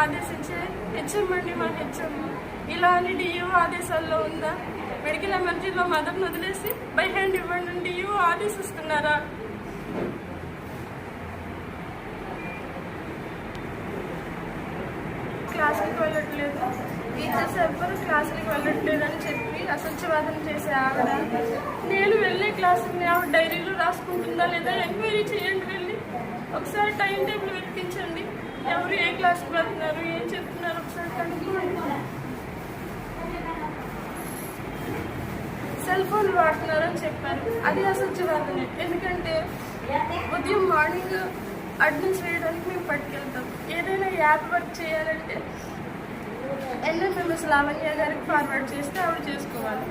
ఆదేశించే HM అండి మా HM. ఇలా అని డిఈఓ ఆదేశాల్లో ఉందా? మెడికల్ ఎమర్జెన్సీలో మదర్ని వదిలేసి బై హ్యాండ్ ఇవ్వండి డిఈఓ ఆదేశిస్తున్నారా? క్లాసులకు వెళ్ళట్లేదు, టీచర్స్ ఎవ్వరు క్లాసులకు వెళ్ళట్లేదు అని చెప్పి అసత్యవాదన చేసే ఆవిడ నేను వెళ్ళే క్లాసుని ఆవిడ డైరీలో రాసుకుంటుందా లేదా ఎంక్వైరీ చేయండి. వెళ్ళి ఒకసారి టైం టేబుల్ వెతికించండి. ఎవరు ఏ క్లాస్కి వెళ్తున్నారు, ఏం చెప్తున్నారు ఒకసారి కనుక్కోండి. సెల్ ఫోన్ వాడుతున్నారని చెప్పారు, అది అసత్యవాదనే. ఎందుకంటే ఉదయం మార్నింగ్ అడ్మిన్స్ వేయడానికి మేము పట్టుకెళ్తాం. ఏదైనా యాప్ వర్క్ చేయాలంటే ఎన్ఎంఎంఎస్ లావణ్య గారికి ఫార్వర్డ్ చేస్తే ఆవిడ చేసుకోవాలి.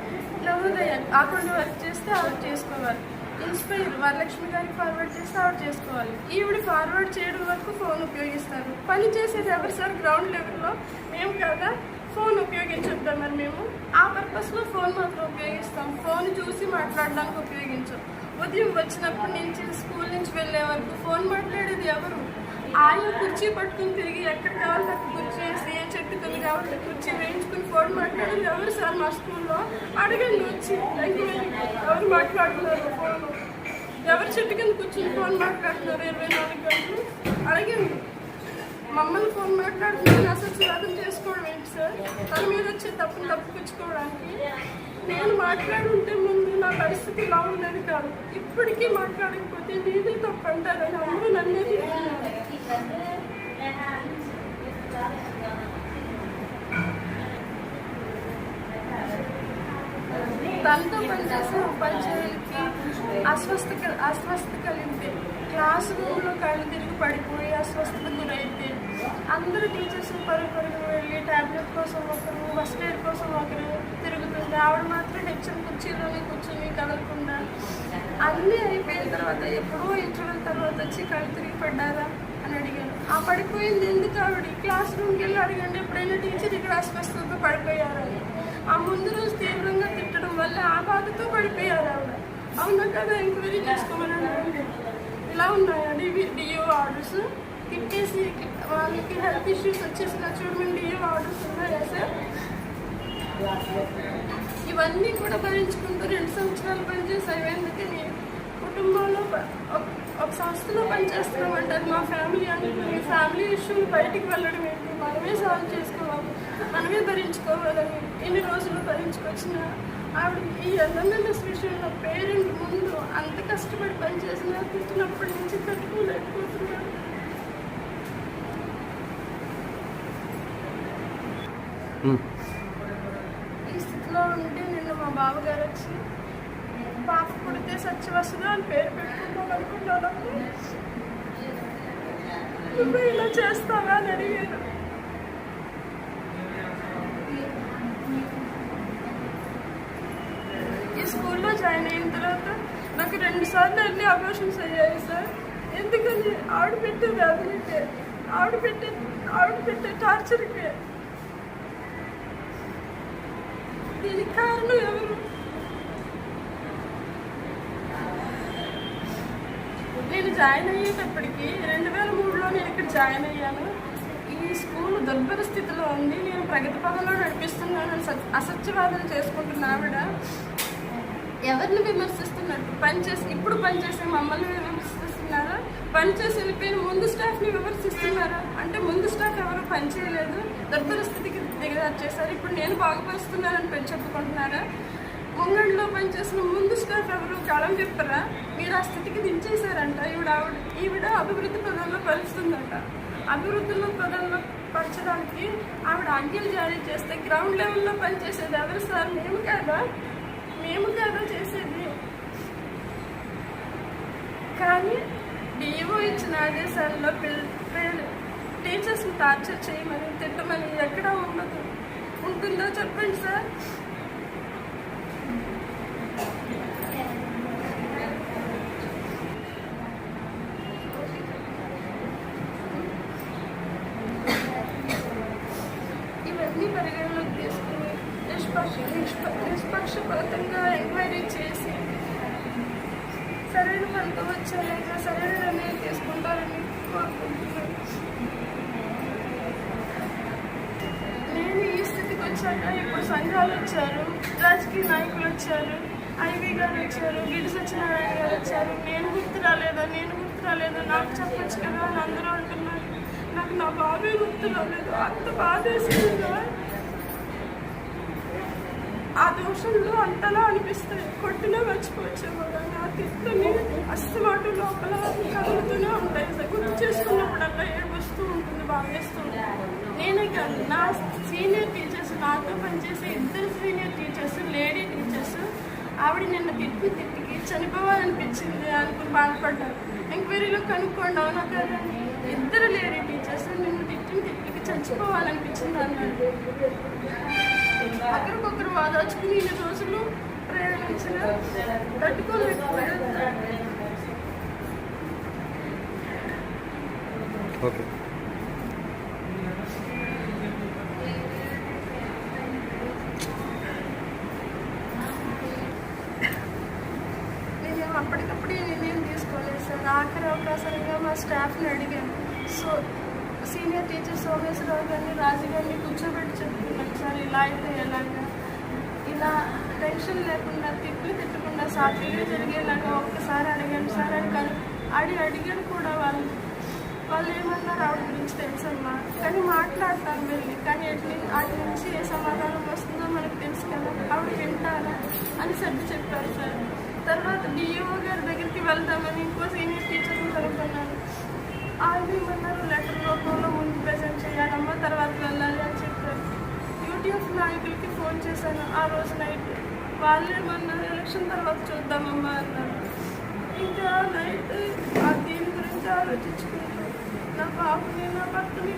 నవోదయ అకౌంట్ వర్క్ చేస్తే ఆవిడ చేసుకోవాలి. ఇన్స్పైర్ వరలక్ష్మి గారికి ఫార్వర్డ్ చేస్తే ఆవిడ చేసుకోవాలి. ఈవిడ ఫార్వర్డ్ చేయడం వరకు ఫోన్ ఉపయోగిస్తారు. పని చేసేది ఎవరు సార్? గ్రౌండ్ లెవెల్లో మేము కదా ఫోన్ ఉపయోగించుంటాం. మరి మేము ఆ పర్పస్లో ఫోన్ మాత్రం ఉపయోగిస్తాం. ఫోన్ చూసి మాట్లాడడానికి ఉపయోగించాం. ఉదయం వచ్చినప్పటి నుంచి స్కూల్ నుంచి వెళ్ళే వరకు ఫోన్ మాట్లాడేది ఎవరు? ఆయన కుర్చీ పట్టుకుని తిరిగి ఎక్కడ కావాలి అక్కడ కుర్చీ వేసి ఏ చెట్టు కొని కావాలి కుర్చీ వేయించుకుని ఫోన్ మాట్లాడేది ఎవరు సార్? మా స్కూల్లో అడగండి వచ్చి ఎవరు మాట్లాడుతున్నారు ఫోన్, ఎవరు చెట్టు కింద కూర్చుని ఫోన్ మాట్లాడుతున్నారు 24 గంటలు అడగండి. మమ్మల్ని ఫోన్ మాట్లాడుతున్నాను అసత్యవాదం చేసుకోవడం ఏంటి సార్? తన మీద వచ్చే తప్పును తప్పుకొచ్చుకోవడానికి. నేను మాట్లాడుంటే ముందు నా పరిస్థితి ఇలా ఉండేది కాదు. ఇప్పటికీ మాట్లాడకపోతే మీదే తప్పు అంటారని అందరూ నన్నే తిరుగుతున్నారు. తనతో పనిచేసే ఉపాధ్యాయులకి అస్వస్థత కలిగితే, క్లాస్ రూమ్లో కళ్ళు తిరిగి పడిపోయి అస్వస్థత గురైతే అందరూ టీచర్స్ పరుగు వెళ్ళి ట్యాబ్లెట్ కోసం ఒకరు, ఫస్ట్ ఎయిడ్ కోసం ఒకరు తిరుగుతుంది. ఆవిడ మాత్రం హెచ్ఎం కుర్చీలోనే కూర్చొని కదలకుండా. అన్నీ అయిపోయిన తర్వాత ఎప్పుడో ఇంటర్వెల్ తర్వాత వచ్చి కళ్ళు తిరిగి పడ్డారా అని అడిగాను. ఆ పడిపోయింది ఎందుకు? ఆవిడ క్లాస్ రూమ్కి వెళ్ళి అడగండి ఎప్పుడైనా టీచర్ ఇక్కడ అస్వస్థతతో పడిపోయారని. ఆ ముందు రోజు తీవ్రంగా తిట్టడం వల్ల ఆ బాధతో పడిపోయారు ఆవిడ. అవునా కదా? ఎంక్వైరీ చేసుకోమని. ఇలా ఉన్నాయా డిఓ ఆర్డర్స్? తిట్టేసి వాళ్ళకి హెల్త్ ఇష్యూస్ వచ్చేసినా చూడమని డిఓ ఆర్డర్స్ ఉన్నాయా సార్? ఇవన్నీ కూడా భరించుకుంటూ 2 సంవత్సరాలు పనిచేసాయి. ఎందుకని కుటుంబంలో ఒక సంస్థలో పనిచేస్తున్నామంటారు. మా ఫ్యామిలీ అనుకుని ఫ్యామిలీ ఇష్యూలు బయటికి వెళ్ళడం ఏంటి? మనమే సాల్వ్ చేసుకోవాలి, మనమే భరించుకోవాలని ఎన్ని రోజులు భరించుకొచ్చిన ఆవిడ ఈ ఎన్ఎంఎంఎస్ విషయంలో పేరెంట్ ముందు అంత కష్టపడి పనిచేసిన తిట్టినప్పటి నుంచి తట్టుకోలేకపోతున్నారు. ఈ స్థితిలో ఉంటే నిన్న మా బావగారు వచ్చి పాప పుడితే సత్యవసుదా అని పేరు పెట్టుకుందాం అనుకున్నాను. నువ్వు ఇలా చేస్తావా అని అడిగాను. ఈ స్కూల్లో జాయిన్ అయిన తర్వాత నాకు 2 సార్లు వెళ్ళి అబార్షన్స్ అయ్యాయి సార్. ఎందుకని? ఆవిడ పెట్టే వ్యాధులకే, ఆవిడ పెట్టే టార్చర్కే. దీనికి కారణం ఎవరు? నేను జాయిన్ అయ్యేటప్పటికి 2003లో నేను ఇక్కడ జాయిన్ అయ్యాను. ఈ స్కూల్ దుర్భర స్థితిలో ఉంది. నేను ప్రగతి పదంలో నడిపిస్తున్నాను అసత్యవాదన చేసుకుంటున్న ఆవిడ ఎవరిని విమర్శిస్తున్నట్టు? ఇప్పుడు పనిచేసే మమ్మల్ని విమర్శిస్తున్నారా? పనిచేసి వెళ్ళిపోయిన ముందు స్టాఫ్ని విమర్శిస్తున్నారా? అంటే ముందు స్టాఫ్ ఎవరు పనిచేయలేదు, దుర్భర స్థితికి దిగజార్చేశారు. ఇప్పుడు నేను బాగుపరుస్తున్నానని చెప్పుకుంటున్నారా? ముంగండ్లో పనిచేసిన ముందు స్టాఫ్ ఎవరు? కాలం చెప్పరా? మీరు ఆ స్థితికి దించేశారంట. ఈవిడ అభివృద్ధి పదంలో పరుస్తుందంట. అభివృద్ధిలో పదంలో పరచడానికి ఆవిడ ఆజ్ఞలు జారీ చేస్తే గ్రౌండ్ లెవెల్లో పనిచేసేది ఎవరు సార్? మేము కాదా చేసేది? కానీ డిఓ ఇచ్చిన ఆదేశాల్లో టీచర్స్ని టార్చర్ చేయమని తిట్టమని ఎక్కడా ఉంటుందో చెప్పండి సార్. ఇవన్నీ పరిగణలోకి తీసుకుని నిష్పక్షపాతంగా ఎంక్వైరీ చేసి సరైన ఫలితం వచ్చేలాగా సరైన నిర్ణయం తీసుకుంటారని కోరుకుంటున్నాను. వచ్చాక ఇప్పుడు సంఘాలు వచ్చారు, రాజకీయ నాయకులు వచ్చారు, ఐవి గారు వచ్చారు, గిడి సత్యనారాయణ గారు వచ్చారు. నేను గుర్తు రాలేదు, నాకు చెప్పచ్చు కదా అని అందరూ అంటున్నారు. నాకు నా బాబే గుర్తు రాలేదు. అంత బాధ వేసింది. ఆ దోషంలో అంతలా అనిపిస్తాయి. కొట్టినా మర్చిపోవచ్చేమో కానీ ఆ తిట్టుని అస్తమాటు లోపల కదులుతూనే ఉంటాయి. గుర్తు చేసుకున్నప్పుడల్లా ఏడుస్తూ ఉంటుంది, బాగేస్తూ ఉంటుంది. నేనే కాదు, నా సీనియర్ టీచర్స్, నాతో పనిచేసే 2 సీనియర్ టీచర్స్, లేడీ టీచర్స్, ఆవిడ నిన్న తిట్టికి చనిపోవాలనిపించింది అనుకుని బాధపడ్డారు. ఎంక్వైరీలో కనుక్కోండి, అవునా కదా, 2 లేడీ టీచర్స్ నిన్ను తిట్టికి చచ్చిపోవాలనిపించింది అన్నారు. ఒకరికొకరు వాదాచుకుని ఇన్ని రోజులు ప్రయాణించిన తట్టుకోలేకపోయారు. నేను అప్పటికప్పుడు నిర్ణయం తీసుకోలేదు సార్. ఆఖరి అవకాశంగా మా స్టాఫ్ని అడిగాను. సో సీనియర్ టీచర్ సోమేశ్వరరావు గారిని, రాజు గారిని కూర్చోబెట్టి చెప్తున్నాను, సార్ ఇలా అయితే ఎలాగా, ఇలా టెన్షన్ లేకుండా తిట్టకుండా సాఫీగా జరిగేలాగా ఒక్కసారి అడిగాను సార్ అని అడిగాను కూడా. వాళ్ళు ఏమన్నారు ఆవిడ గురించి తెలుసమ్మా, కానీ మాట్లాడతాను వెళ్ళి, కానీ వాటి నుంచి ఏ సమాధానం వస్తుందో మనకు తెలుసు కదా, ఆవిడ వింటారా అని చెప్పారు సార్. తర్వాత డిఓ గారి దగ్గరికి వెళ్దామని ఇంకో సీనియర్ టీచర్ని కనుక్కున్నాను. వాళ్ళు ఏమన్నారు, లెటర్ రూపంలో ముందు ప్రెజెంట్ చేయాలమ్మా, తర్వాత వెళ్ళాలి అని చెప్పారు. యూటీఎఫ్ నాయకులకి ఫోన్ చేశాను ఆ రోజు నైట్. వాళ్ళు ఏమన్నారు, ఎలక్షన్ తర్వాత చూద్దామమ్మా అన్నారు. ఇంకా నైట్ దీని గురించి ఆలోచించుకుంటూ నా పాపని, నా భర్తని